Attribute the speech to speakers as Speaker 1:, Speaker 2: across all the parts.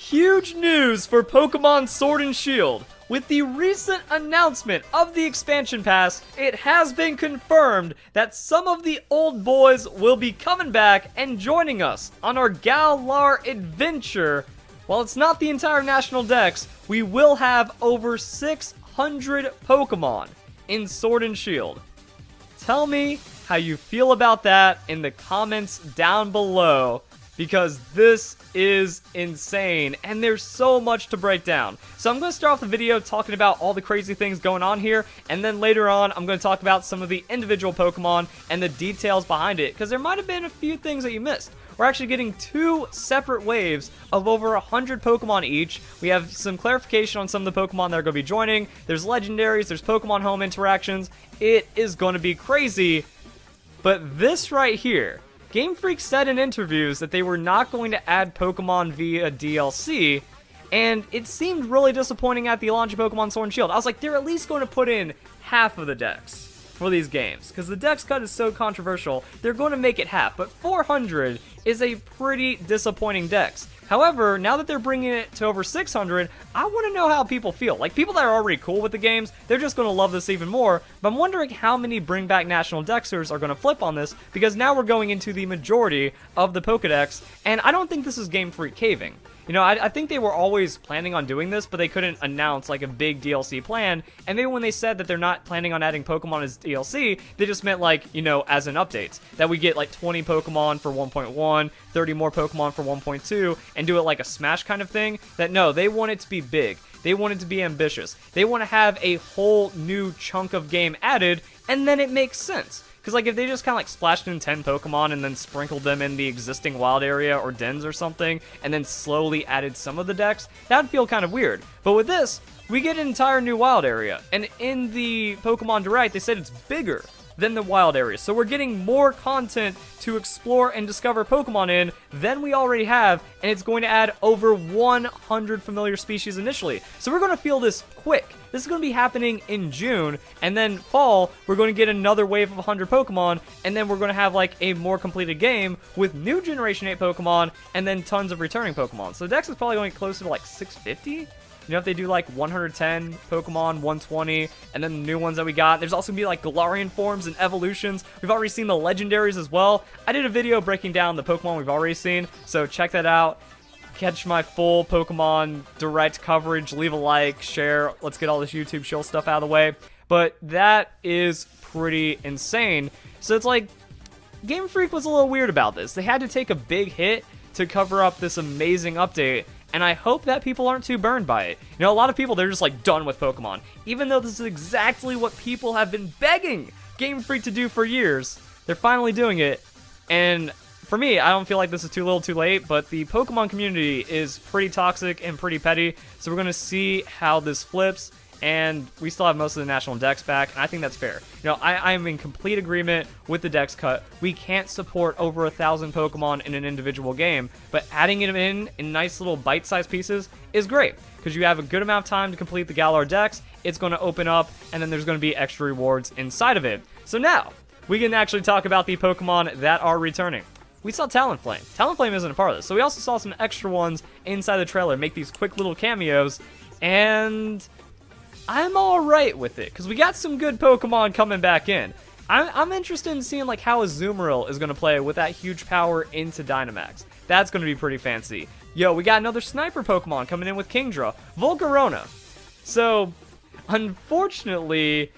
Speaker 1: Huge news for Pokemon Sword and Shield. With the recent announcement of the expansion pass, it has been confirmed that some of the old boys will be coming back and joining us on our Galar adventure. While it's not the entire National Dex, we will have over 600 Pokemon in Sword and Shield. Tell me how you feel about that in the comments down below, because this is insane, and there's so much to break down. So I'm going to start off the video talking about all the crazy things going on here, and then later on, I'm going to talk about some of the individual Pokemon and the details behind it, because there might have been a few things that you missed. We're actually getting 2 separate waves of over 100 Pokemon each. We have some clarification on some of the Pokemon that are going to be joining. There's Legendaries, there's Pokemon Home interactions. It is going to be crazy, but this right here, Game Freak said in interviews that they were not going to add Pokemon via DLC, and it seemed really disappointing at the launch of Pokemon Sword and Shield. I was like, they're at least going to put in half of the Dex for these games, because the Dex Cut is so controversial, they're going to make it half, but 400 is a pretty disappointing Dex. However, now that they're bringing it to over 600, I want to know how people feel. Like, people that are already cool with the games, they're just going to love this even more, but I'm wondering how many bring back National Dexers are going to flip on this, because now we're going into the majority of the Pokedex, and I don't think this is Game Freak caving. You know, I think they were always planning on doing this, but they couldn't announce, like, a big DLC plan, and maybe when they said that they're not planning on adding Pokemon as DLC, they just meant, like, you know, as an update. That we get, like, 20 Pokemon for 1.1, 30 more Pokemon for 1.2, and do it like a Smash kind of thing. That, no, they want it to be big. They want it to be ambitious. They want to have a whole new chunk of game added, and then it makes sense. Because, like, if they just kind of, like, splashed in 10 Pokemon and then sprinkled them in the existing wild area or dens or something, and then slowly added some of the decks, that would feel kind of weird. But with this, we get an entire new wild area. And in the Pokemon Direct, they said it's bigger than the wild area. So we're getting more content to explore and discover Pokemon in than we already have, and it's going to add over 100 familiar species initially. So we're going to feel this quick. This is going to be happening in June, and then fall, we're going to get another wave of 100 Pokemon, and then we're going to have like a more completed game with new Generation 8 Pokemon, and then tons of returning Pokemon. So the Dex is probably going closer to like 650. You know, if they do like 110 Pokemon, 120, and then the new ones that we got. There's also going to be like Galarian forms and evolutions. We've already seen the Legendaries as well. I did a video breaking down the Pokemon we've already seen, so check that out. Catch my full Pokemon Direct coverage. Leave a like, share. Let's get all this YouTube shill stuff out of the way. But that is pretty insane. So it's like, Game Freak was a little weird about this. They had to take a big hit to cover up this amazing update, and I hope that people aren't too burned by it. You know, a lot of people, they're just like done with Pokemon, even though this is exactly what people have been begging Game Freak to do for years. They're finally doing it, and for me, I don't feel like this is too little too late, but the Pokemon community is pretty toxic and pretty petty, so we're going to see how this flips, and we still have most of the National Dex back, and I think that's fair. You know, I am in complete agreement with the Dex Cut. We can't support over 1,000 Pokemon in an individual game, but adding it in nice little bite-sized pieces is great, because you have a good amount of time to complete the Galar Dex, it's going to open up, and then there's going to be extra rewards inside of it. So now, we can actually talk about the Pokemon that are returning. We saw Talonflame. Talonflame isn't a part of this, so we also saw some extra ones inside the trailer make these quick little cameos, and I'm alright with it, because we got some good Pokemon coming back in. I'm interested in seeing like how Azumarill is going to play with that huge power into Dynamax. That's going to be pretty fancy. Yo, we got another Sniper Pokemon coming in with Kingdra. Volcarona. So, unfortunately,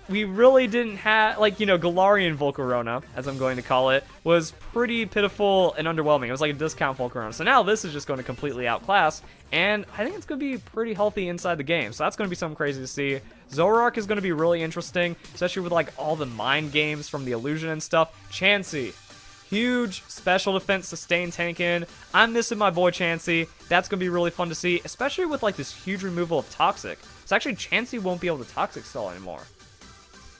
Speaker 1: we really didn't have, like, you know, Galarian Volcarona, as I'm going to call it, was pretty pitiful and underwhelming. It was like a discount Volcarona. So now this is just going to completely outclass, and I think it's going to be pretty healthy inside the game. So that's going to be something crazy to see. Zoroark is going to be really interesting, especially with, like, all the mind games from the illusion and stuff. Chansey. Huge special defense sustain tank in. I'm missing my boy Chansey. That's going to be really fun to see, especially with, like, this huge removal of Toxic. So actually, Chansey won't be able to Toxic Cell anymore.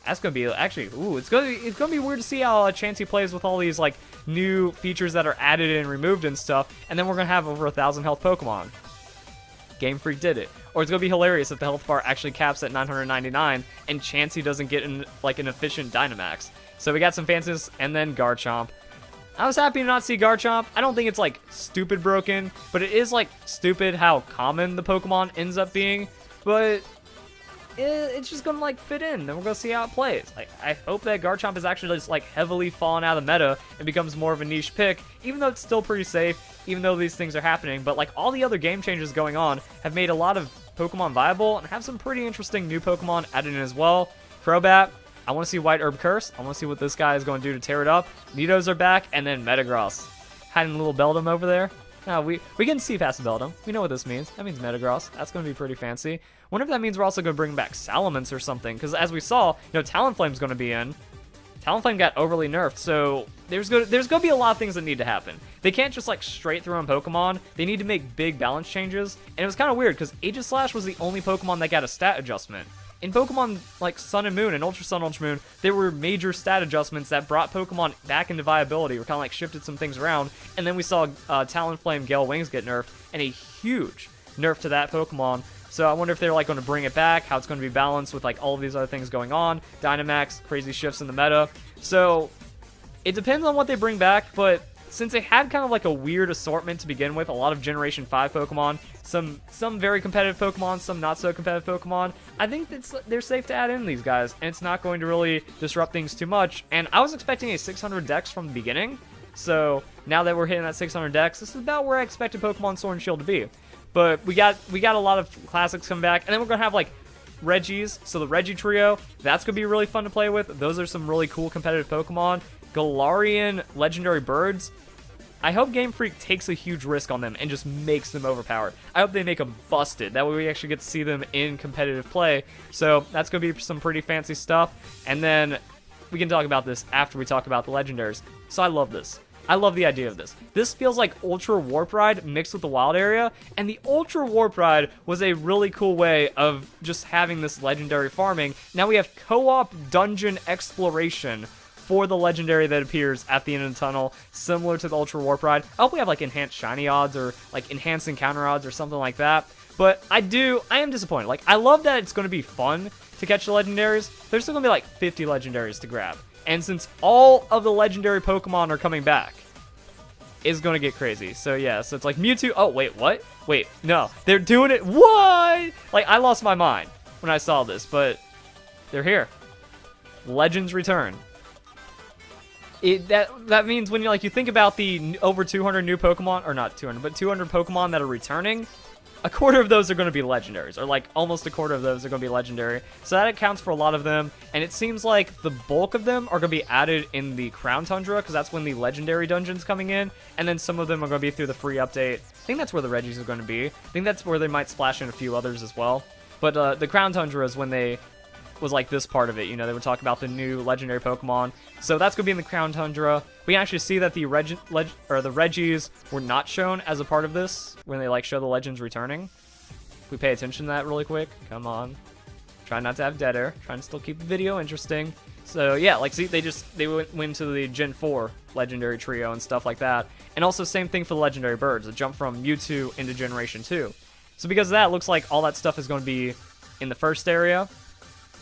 Speaker 1: That's gonna be actually, ooh, it's gonna be weird to see how Chansey plays with all these like new features that are added and removed and stuff, and then we're gonna have over 1,000 health Pokemon. Game Freak did it. Or it's gonna be hilarious if the health bar actually caps at 999 and Chansey doesn't get like an efficient Dynamax. So we got some fancies, and then Garchomp. I was happy to not see Garchomp. I don't think it's like stupid broken, but it is like stupid how common the Pokemon ends up being. But it's just gonna like fit in, and we're gonna see how it plays. Like, I hope that Garchomp is actually just like heavily fallen out of the meta and becomes more of a niche pick, even though it's still pretty safe, even though these things are happening. But like all the other game changes going on have made a lot of Pokemon viable and have some pretty interesting new Pokemon added in as well. Crobat, I want to see White Herb Curse. I want to see what this guy is going to do to tear it up. Nidos are back, and then Metagross. Hiding a little Beldum over there. No, we can see past Beldum. We know what this means. That means Metagross. That's going to be pretty fancy. Wonder if that means we're also going to bring back Salamence or something, because as we saw, Talonflame's going to be in. Talonflame got overly nerfed, so there's going to be a lot of things that need to happen. They can't just like straight throw in Pokemon. They need to make big balance changes, and it was kind of weird because Aegislash was the only Pokemon that got a stat adjustment. In Pokemon like Sun and Moon and Ultra Sun, Ultra Moon, there were major stat adjustments that brought Pokemon back into viability, or kind of like shifted some things around, and then we saw Talonflame Gale Wings get nerfed, and a huge nerf to that Pokemon. So I wonder if they're like going to bring it back, how it's going to be balanced with like all of these other things going on. Dynamax, crazy shifts in the meta. So it depends on what they bring back, but since they had kind of like a weird assortment to begin with, a lot of Generation 5 Pokemon, some very competitive Pokemon, some not so competitive Pokemon, I think they're safe to add in these guys, and it's not going to really disrupt things too much. And I was expecting a 600 Dex from the beginning, so now that we're hitting that 600 Dex, this is about where I expected Pokemon Sword and Shield to be. But we got a lot of classics coming back, and then we're going to have like Regis, so the Regi trio, that's going to be really fun to play with. Those are some really cool competitive Pokemon. Galarian Legendary Birds, I hope Game Freak takes a huge risk on them and just makes them overpowered. I hope they make them busted. That way we actually get to see them in competitive play. So that's going to be some pretty fancy stuff. And then we can talk about this after we talk about the Legendaries. So I love this. I love the idea of this. This feels like Ultra Warp Ride mixed with the Wild Area, and the Ultra Warp Ride was a really cool way of just having this legendary farming. Now we have co-op dungeon exploration for the legendary that appears at the end of the tunnel, similar to the Ultra Warp Ride. I hope we have like enhanced shiny odds or like enhanced encounter odds or something like that. But I am disappointed. Like, I love that it's going to be fun to catch the legendaries. There's still going to be like 50 legendaries to grab. And since all of the legendary Pokemon are coming back, it's going to get crazy. So yeah, so it's like Mewtwo. Oh, wait, what? Wait, no. They're doing it. What? Like, I lost my mind when I saw this, but they're here. Legends return. That means when you think about the over 200 new Pokemon, or not 200, but 200 Pokemon that are returning, a quarter of those are going to be legendaries, or like almost a quarter of those are going to be legendary. So that accounts for a lot of them, and it seems like the bulk of them are going to be added in the Crown Tundra, because that's when the legendary dungeon's coming in, and then some of them are going to be through the free update. I think that's where the Regis are going to be. I think that's where they might splash in a few others as well. But the Crown Tundra is when they was like this part of it, they would talk about the new legendary Pokemon. So that's going to be in the Crown Tundra. We can actually see that the Regis were not shown as a part of this when they show the legends returning. If we pay attention to that really quick, come on. Try not to have dead air. Trying to still keep the video interesting. So yeah, see, they went to the Gen 4 legendary trio and stuff like that. And also same thing for the legendary birds, a jump from Mewtwo into Generation 2. So because of that, it looks like all that stuff is going to be in the first area.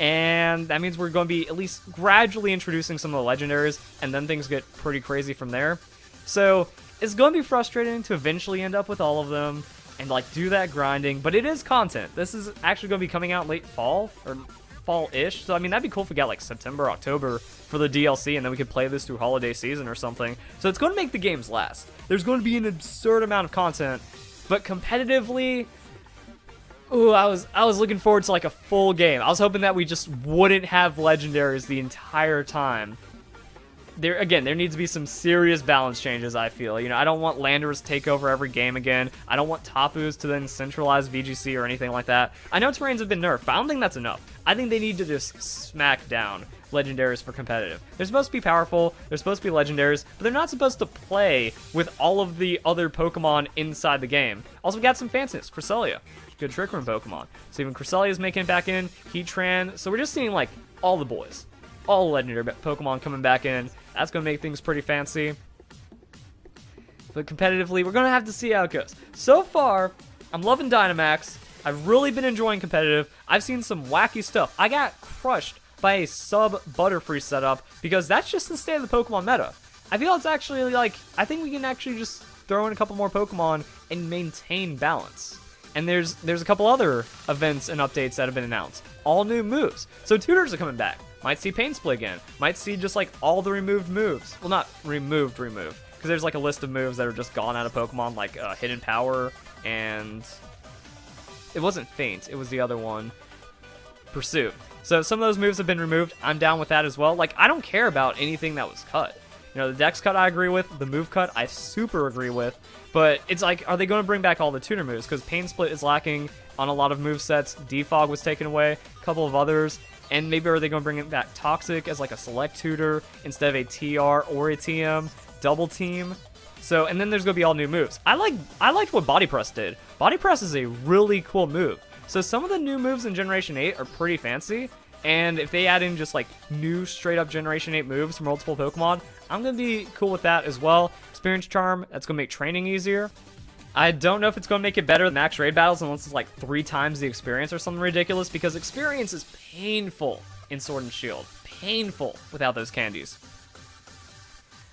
Speaker 1: And that means we're going to be at least gradually introducing some of the legendaries, and then things get pretty crazy from there. So it's going to be frustrating to eventually end up with all of them and do that grinding, but it is content. This is actually going to be coming out late fall, or fall-ish. So I mean, that'd be cool if we got September, October for the DLC, and then we could play this through holiday season or something. So it's going to make the games last. There's going to be an absurd amount of content, but competitively, ooh, I was looking forward to a full game. I was hoping that we just wouldn't have legendaries the entire time. There needs to be some serious balance changes, I feel. I don't want Landers to take over every game again. I don't want Tapus to then centralize VGC or anything like that. I know terrains have been nerfed, but I don't think that's enough. I think they need to just smack down legendaries for competitive. They're supposed to be powerful, they're supposed to be legendaries, but they're not supposed to play with all of the other Pokemon inside the game. Also, we got some fanciness. Cresselia. Good Trick Room Pokemon. So even Cresselia is making it back in. Heatran. So we're just seeing all the boys. All the legendary Pokemon coming back in. That's going to make things pretty fancy. But competitively, we're going to have to see how it goes. So far, I'm loving Dynamax. I've really been enjoying competitive. I've seen some wacky stuff. I got crushed by a sub Butterfree setup because that's just the state of the Pokemon meta. I feel it's actually like, I think we can actually just throw in a couple more Pokemon and maintain balance. And there's a couple other events and updates that have been announced. All new moves. So tutors are coming back. Might see Pain Split again. Might see just like all the removed moves. Well, not removed. Because there's like a list of moves that are just gone out of Pokemon, like Hidden Power and... It wasn't Feint. It was the other one. Pursuit. So some of those moves have been removed. I'm down with that as well. Like, I don't care about anything that was cut. You know, the Dex Cut I agree with. The move cut I super agree with. But it's like, are they going to bring back all the tutor moves? Because Pain Split is lacking on a lot of movesets. Defog was taken away. A couple of others. And maybe are they going to bring it back Toxic as like a select tutor instead of a TR or a TM? Double Team. So, and then there's going to be all new moves. I liked what Body Press did. Body Press is a really cool move. So some of the new moves in Generation 8 are pretty fancy. And if they add in just like new straight up Generation 8 moves for multiple Pokemon, I'm going to be cool with that as well. Experience Charm, that's going to make training easier. I don't know if it's going to make it better than max raid battles unless it's like 3 times the experience or something ridiculous, because experience is painful in Sword and Shield. Painful without those candies.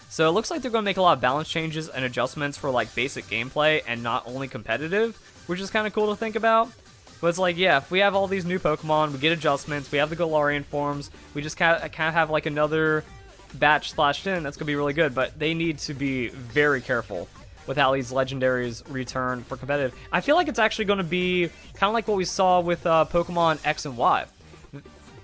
Speaker 1: So it looks like they're going to make a lot of balance changes and adjustments for like basic gameplay and not only competitive, which is kind of cool to think about. But it's like, yeah, if we have all these new Pokemon, we get adjustments, we have the Galarian forms, we just kind of have like another batch splashed in, that's going to be really good. But they need to be very careful with how these Legendaries return for competitive. I feel like it's actually going to be kind of like what we saw with Pokemon X and Y.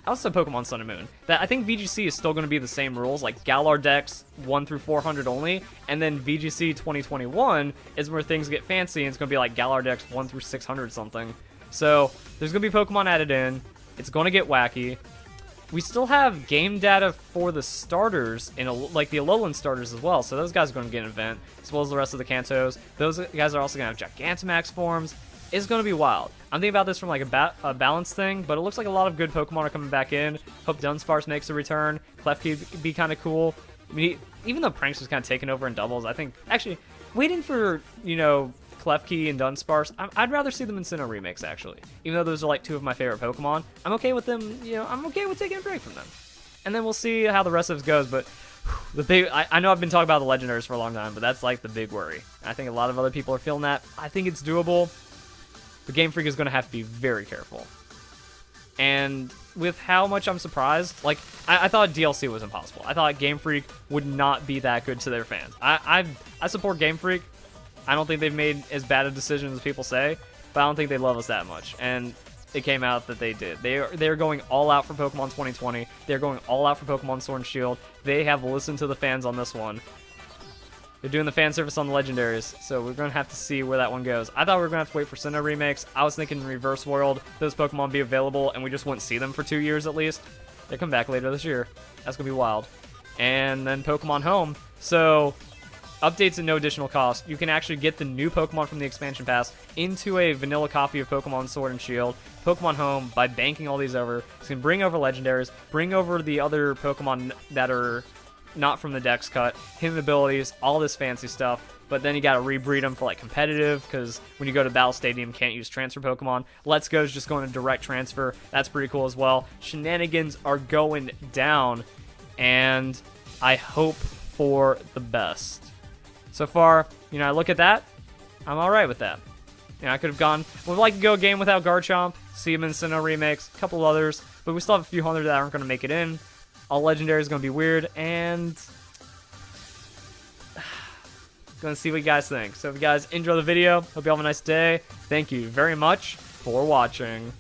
Speaker 1: Also Pokemon Sun and Moon. That I think VGC is still going to be the same rules, like Galar Dex 1 through 400 only, and then VGC 2021 is where things get fancy, and it's going to be like Galar Dex 1 through 600 something. So there's going to be Pokemon added in. It's going to get wacky. We still have game data for the starters, like the Alolan starters as well, so those guys are going to get an event, as well as the rest of the Kantos. Those guys are also going to have Gigantamax forms. It's going to be wild. I'm thinking about this from like a balance thing, but it looks like a lot of good Pokemon are coming back in. Hope Dunsparce makes a return. Klefki could be kind of cool. I mean, even though Pranks was kind of taken over in doubles, I think, actually, waiting for, you know, Klefki and Dunsparce, I'd rather see them in Sinnoh remakes, actually. Even though those are like 2 of my favorite Pokemon, I'm okay with them, you know, I'm okay with taking a break from them. And then we'll see how the rest of this goes, but the big, I know I've been talking about the Legendaries for a long time, but that's like the big worry. I think a lot of other people are feeling that. I think it's doable, but Game Freak is going to have to be very careful. And with how much I'm surprised, like, I thought DLC was impossible. I thought Game Freak would not be that good to their fans. I support Game Freak. I don't think they've made as bad a decision as people say, but I don't think they love us that much. And it came out that they did. They're going all out for Pokemon 2020. They're going all out for Pokemon Sword and Shield. They have listened to the fans on this one. They're doing the fan service on the Legendaries, so we're going to have to see where that one goes. I thought we were going to have to wait for Sinnoh remakes. I was thinking Reverse World, those Pokemon be available, and we just wouldn't see them for 2 years at least. They come back later this year. That's going to be wild. And then Pokemon Home. So, updates at no additional cost. You can actually get the new Pokemon from the expansion pass into a vanilla copy of Pokemon Sword and Shield, Pokemon Home, by banking all these over. So you can bring over Legendaries, bring over the other Pokemon that are not from the Dex Cut, hidden abilities, all this fancy stuff, but then you gotta rebreed them for like competitive, because when you go to Battle Stadium, you can't use transfer Pokemon. Let's Go is just going to direct transfer. That's pretty cool as well. Shenanigans are going down, and I hope for the best. So far, you know, I look at that, I'm alright with that. You know, I could have gone, would like to go a game without Garchomp, see him in Sinnoh remakes, a couple others, but we still have a few hundred that aren't going to make it in. All Legendary is going to be weird, and going to see what you guys think. So if you guys enjoy the video, hope you have a nice day. Thank you very much for watching.